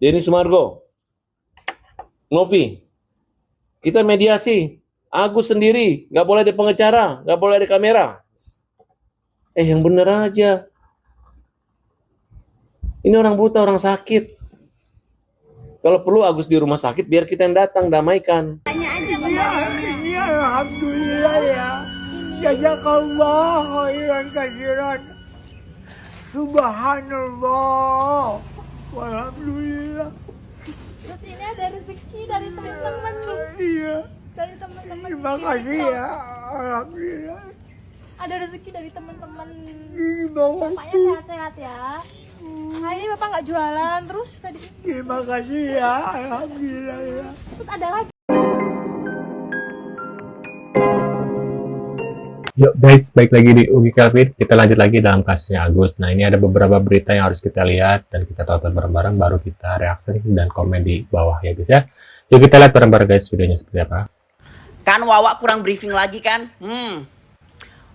Denny Sumargo, Novi, kita mediasi. Agus sendiri, nggak boleh ada pengacara, nggak boleh ada kamera. Yang bener aja. Ini orang buta, orang sakit. Kalau perlu Agus di rumah sakit, biar kita yang datang, damaikan. Ya, alhamdulillah ya. Jazakallah khairan katsiran. Subhanallah. Alhamdulillah. Terus ini ada rezeki dari teman-teman. Iya. Dari teman-teman. Terima kasih ya. Alhamdulillah. Ada rezeki dari teman-teman. Bapaknya sehat-sehat ya. Nah ini Bapak nggak jualan terus tadi. Terima kasih ya. Alhamdulillah ya. Terus ada lagi. Yuk guys, baik lagi di Ugi Kelvin. Kita lanjut lagi dalam kasusnya Agus. Nah, ini ada beberapa berita yang harus kita lihat dan kita tonton bareng-barang, baru kita reaksi dan komen di bawah ya guys ya. Yuk kita lihat bareng-bareng guys videonya seperti apa. Kan Wawa kurang briefing lagi kan?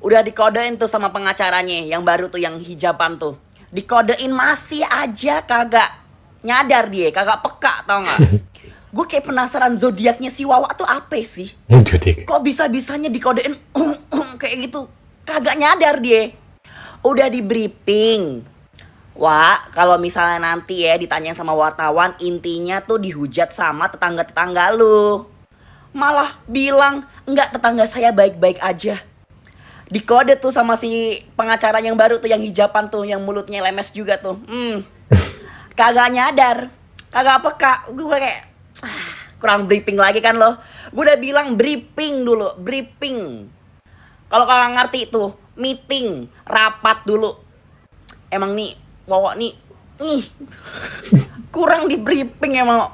Udah dikodein tuh sama pengacaranya yang baru tuh, yang hijaban tuh. Dikodein masih aja kagak nyadar dia, kagak peka, tau gak? Gue kayak penasaran zodiaknya si Wawa tuh apa sih? Kok bisa-bisanya dikodein kayak gitu? Kagak nyadar dia. Udah di briefing. Wah, kalau misalnya nanti ya ditanyain sama wartawan, intinya tuh dihujat sama tetangga-tetangga lu. Malah bilang, enggak, tetangga saya baik-baik aja. Dikode tuh sama si pengacara yang baru tuh, yang hijaban tuh, yang mulutnya lemes juga tuh. Kagak nyadar, kagak peka. Gue kayak kurang briefing lagi kan lo. Gue udah bilang briefing dulu, briefing. Kalau kagak ngerti tuh, meeting, rapat dulu. Emang nih, Wawa nih, kurang di briefing emang.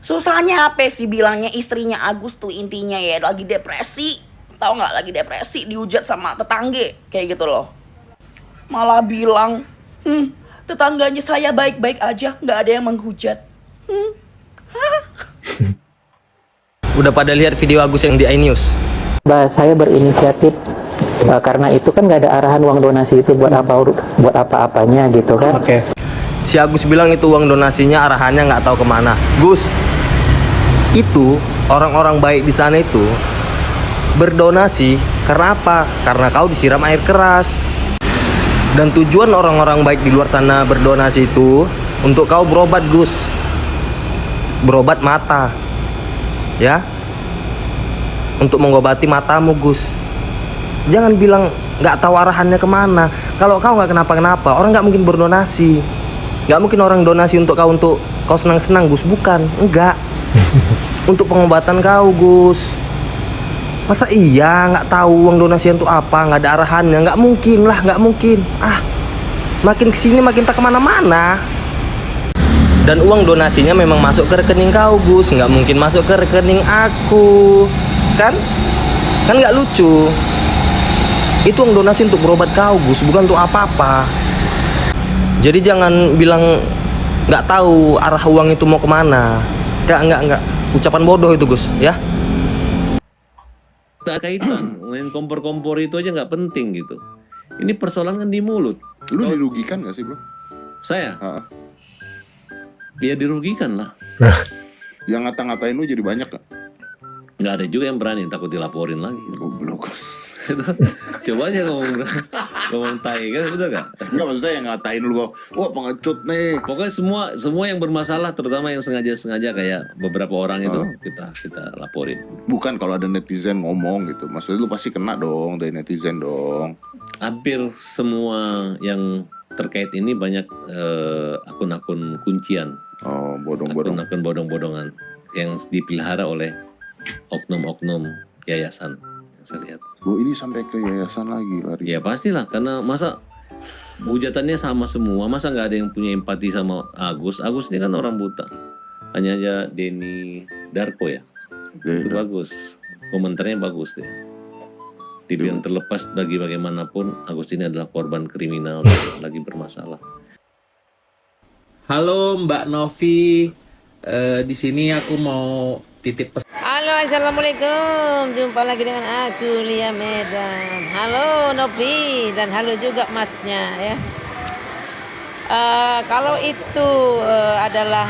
Susahnya apa sih bilangnya istrinya Agus tuh, intinya ya lagi depresi. Tahu nggak, lagi depresi, dihujat sama tetangga kayak gitu loh. Malah bilang, tetangganya saya baik-baik aja, nggak ada yang menghujat. Udah pada lihat video Agus yang di iNews? Saya berinisiatif karena itu kan nggak ada arahan uang donasi itu buat apa-apanya gitu kan. Oke. Si Agus bilang itu uang donasinya arahannya nggak tahu kemana. Gus, itu orang-orang baik di sana itu berdonasi karena apa? Karena kau disiram air keras. Dan tujuan orang-orang baik di luar sana berdonasi itu untuk kau berobat, Gus. Berobat mata. Ya. Untuk mengobati matamu, Gus. Jangan bilang nggak tahu arahannya kemana. Kalau kau nggak kenapa-kenapa, orang nggak mungkin berdonasi. Nggak mungkin orang donasi untuk kau senang-senang, Gus. Bukan, enggak. Untuk pengobatan kau, Gus. Masa iya nggak tahu uang donasi untuk apa, nggak ada arahannya? Nggak mungkin lah, nggak mungkin. Makin kesini makin tak kemana-mana. Dan uang donasinya memang masuk ke rekening kau, Gus. Nggak mungkin masuk ke rekening aku. Kan nggak lucu. Itu uang donasi untuk berobat kau, Gus, bukan untuk apa-apa. Jadi jangan bilang nggak tahu arah uang itu mau kemana. Nggak. Ucapan bodoh itu, Gus, ya. Tak kaitan, main kompor-kompor itu aja nggak penting gitu. Ini persoalan kan di mulut. Lu dirugikan nggak sih, bro? Saya? Ya dirugikan lah. Yang ngata-ngatain lu jadi banyak gak? Nggak ada juga yang berani, takut dilaporin lagi. Goblok. Coba aja ngomong tai kan, betul gak? Enggak, maksudnya yang ngatain lu bahwa wah pengecut nih. Pokoknya semua yang bermasalah, terutama yang sengaja kayak beberapa orang itu kita laporin. Bukan kalau ada netizen ngomong gitu, maksudnya lu pasti kena dong dari netizen dong. Hampir semua yang terkait ini banyak akun-akun kuncian. Oh, bodong-bodong. Akun-akun bodong-bodongan yang dipelihara oleh oknum-oknum yayasan yang saya lihat. Oh, ini sampai ke yayasan lagi lari. Ya pastilah, karena masa hujatannya sama semua, masa nggak ada yang punya empati sama Agus. Agus ini kan orang buta, hanya aja Denny Darko ya. Itu bagus, komentarnya bagus deh. Tidak yang terlepas bagi bagaimanapun Agus ini adalah korban kriminal lagi bermasalah. Halo Mbak Novi, di sini aku mau titip pesan. Halo, assalamualaikum. Jumpa lagi dengan aku Lia Medan. Halo Novi dan halo juga masnya ya. Kalau itu adalah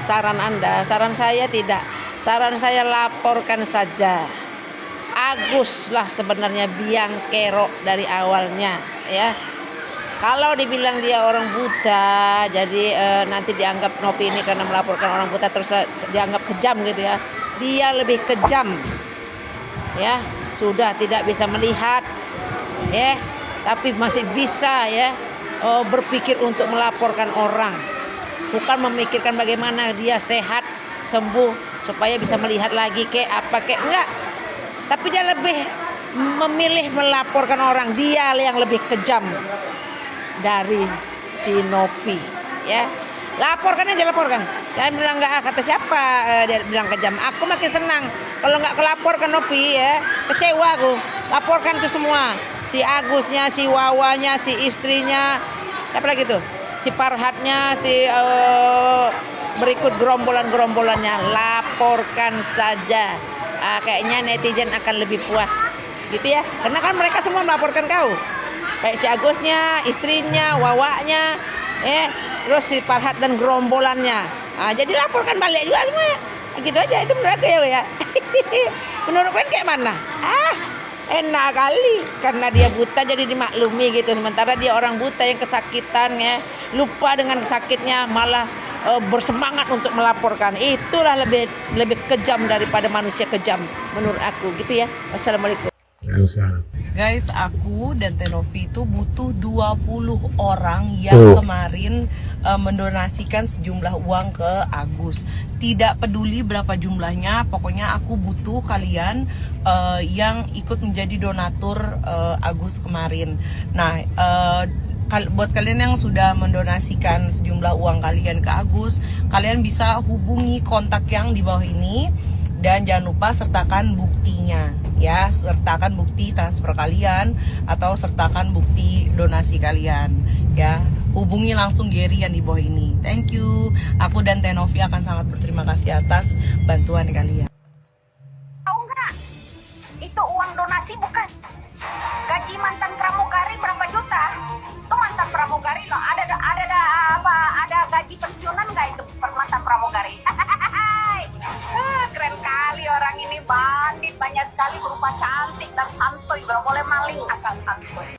saran Anda, saran saya tidak. Saran saya laporkan saja. Agus lah sebenarnya biang kerok dari awalnya, ya. Kalau dibilang dia orang buta, jadi nanti dianggap Novi ini karena melaporkan orang buta terus dianggap kejam gitu ya. Dia lebih kejam, ya. Sudah tidak bisa melihat, ya, tapi masih bisa ya berpikir untuk melaporkan orang. Bukan memikirkan bagaimana dia sehat, sembuh, supaya bisa melihat lagi enggak. Tapi dia lebih memilih melaporkan orang. Dia yang lebih kejam dari si Novi, ya. Laporkan aja, laporkan. Jangan bilang enggak, kata siapa dia bilang kejam. Aku makin senang kalau nggak kelaporkan Novi, ya. Kecewa aku. Laporkan tuh semua. Si Agusnya, si Wawanya, si istrinya, apa lagi tuh? Si Farhatnya, si berikut gerombolan-gerombolannya, laporkan saja. Kayaknya netizen akan lebih puas, gitu ya. Karena kan mereka semua melaporkan kau. Kayak si Agusnya, istrinya, Wawanya, terus si Farhat dan gerombolannya. Jadi laporkan balik juga semua. Gitu aja, itu menurut aku ya. Menurut kalian kayak mana? Enak kali, karena dia buta jadi dimaklumi gitu. Sementara dia orang buta yang kesakitan, ya, lupa dengan sakitnya, malah bersemangat untuk melaporkan. Itulah lebih kejam daripada manusia kejam menurut aku, gitu ya. Wassalamualaikum. Guys, aku dan Tenovi itu butuh 20 orang yang kemarin mendonasikan sejumlah uang ke Agus. Tidak peduli berapa jumlahnya, pokoknya aku butuh kalian yang ikut menjadi donatur Agus kemarin. Nah, buat kalian yang sudah mendonasikan sejumlah uang kalian ke Agus, kalian bisa hubungi kontak yang di bawah ini. Dan jangan lupa sertakan buktinya, ya, sertakan bukti transfer kalian atau sertakan bukti donasi kalian, ya. Hubungi langsung Gary yang di bawah ini. Thank you. Aku dan Tenovi akan sangat berterima kasih atas bantuan kalian. Tahu nggak? Itu uang donasi bukan? Gaji mantan pramugari berapa juta? Itu mantan pramugari loh. Ada gaji pensiunan nggak itu per mantan pramugari? Keren kali orang ini, bandit banyak sekali, berupa cantik dan santuy, gak boleh maling asal santuy.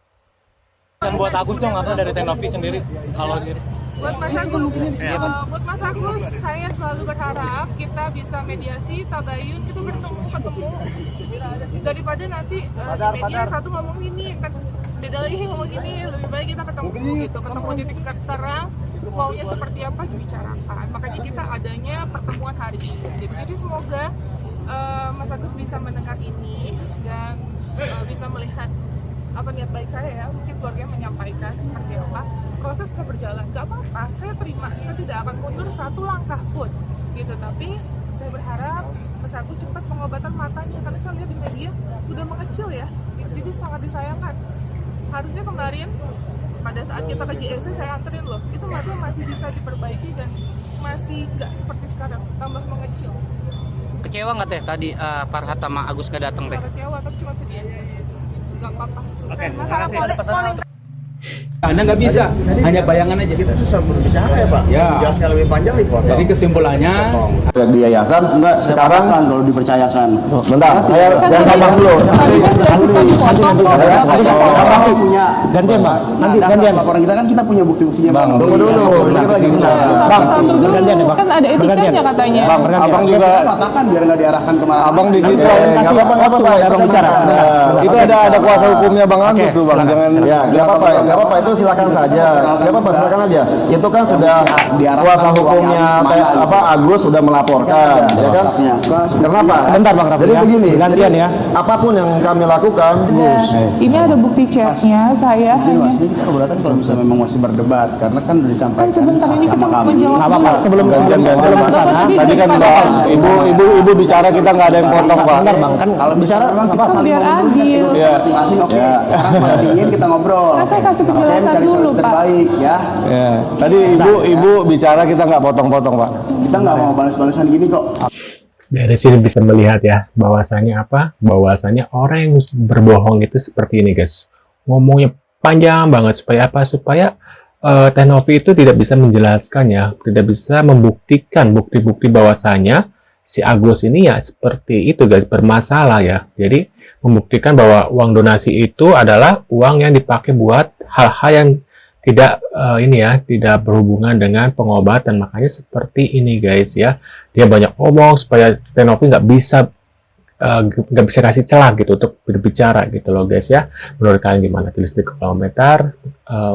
Dan buat Agus dong, apa dari Tenovi sendiri kalau diri? Buat Mas Agus, buat Mas Agus, saya selalu berharap kita bisa mediasi, tabayun, kita ketemu daripada nanti di media satu ngomong gini, beda lagi ngomong gini. Lebih baik kita ketemu gitu, ketemu di tingkat terang, maunya seperti apa dibicarakan. Makanya kita adanya pertemuan hari ini. Jadi semoga Mas Agus bisa mendengar ini dan bisa melihat apa niat baik saya, ya. Mungkin keluarga menyampaikan seperti apa. Proses sudah berjalan, gak apa-apa. Saya terima, saya tidak akan mundur satu langkah pun, gitu. Tapi saya berharap Mas Agus cepat pengobatan matanya, karena saya lihat di media udah mengecil, ya. Jadi sangat disayangkan. Harusnya kemarin pada saat kita ke JRC saya anterin loh, itu mata masih bisa diperbaiki dan masih nggak seperti sekarang, tambah mengecil. Kecewa nggak teh tadi Farhat sama Agus nggak datang teh? Kecewa, tapi cuma sedih aja. Nggak apa-apa. Oke, masalah boleh. Anda nggak bisa, hanya bayangan aja. Kita susah berbicara ya Pak. Ya. Jelaskan lebih panjang dipotong. Jadi kesimpulannya di yayasan enggak sekarang kalau dipercayakan. Bentar, saya ngomong dulu. Nanti punya gantian Pak. Nanti gantian laporan kita kan kita punya bukti-buktinya Bang. Tunggu dulu. Kita lagi bicara. Bang, gantian ya Bang. Kan ada etikanya katanya. Bang, abang juga katakan biar nggak diarahkan kemana. Abang di situ kasih apa-apa Abang bicara. Itu ada kuasa hukumnya Bang Agus tuh Bang. Jangan ya, enggak apa-apa itu silakan saja. Enggak apa-apa, silakan aja. Itu kan sudah kuasa hukumnya Agus sudah melaporkan, ya kan? Kenapa? Sebentar Bang Raffi. Jadi begini, gantian ya. Apapun yang kami lakukan, Ini ada bukti chatnya, saya hanya. Ini kita keberatan kalau misalnya memang masih berdebat karena kan udah disampaikan Sebentar ini kita sama kami. menjawab. Nggak apa-apa. Sebelum ke sana, tadi kan ibu bicara kita nggak ada yang potong Pak. Sebentar Bang, kan kalau bicara apa saling biar adil. masing-masing oke. Sekarang pada dingin kita ngobrol. Saya kasih penjelasan Cari dulu, solusi Pak. terbaik ya. Tadi ibu bicara kita nggak potong-potong Pak. Kita nggak mau balas-balasan gini kok. Dari sini bisa melihat ya, bahwasannya apa? Bahwasannya orang yang berbohong itu seperti ini guys. Ngomongnya panjang banget supaya apa? Supaya Tenovi itu tidak bisa menjelaskannya, tidak bisa membuktikan bukti-bukti bahwasanya si Agus ini ya seperti itu guys, bermasalah ya. Jadi membuktikan bahwa uang donasi itu adalah uang yang dipakai buat hal-hal yang tidak tidak berhubungan dengan pengobatan. Makanya seperti ini guys ya, dia banyak ngomong supaya Tenovi nggak bisa kasih celah gitu untuk berbicara gitu loh guys ya. Menurut kalian gimana? Tulis di kolom komentar.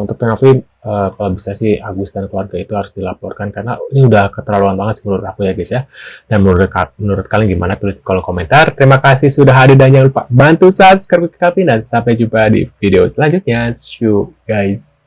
Untuk Tenovi kalau bisa sih Agus dan keluarga itu harus dilaporkan, karena ini udah keterlaluan banget sih menurut aku ya guys ya. Dan menurut kalian gimana? Tulis di kolom komentar. Terima kasih sudah hadir dan jangan lupa bantu subscribe ke Kevin, dan sampai jumpa di video selanjutnya. See you guys.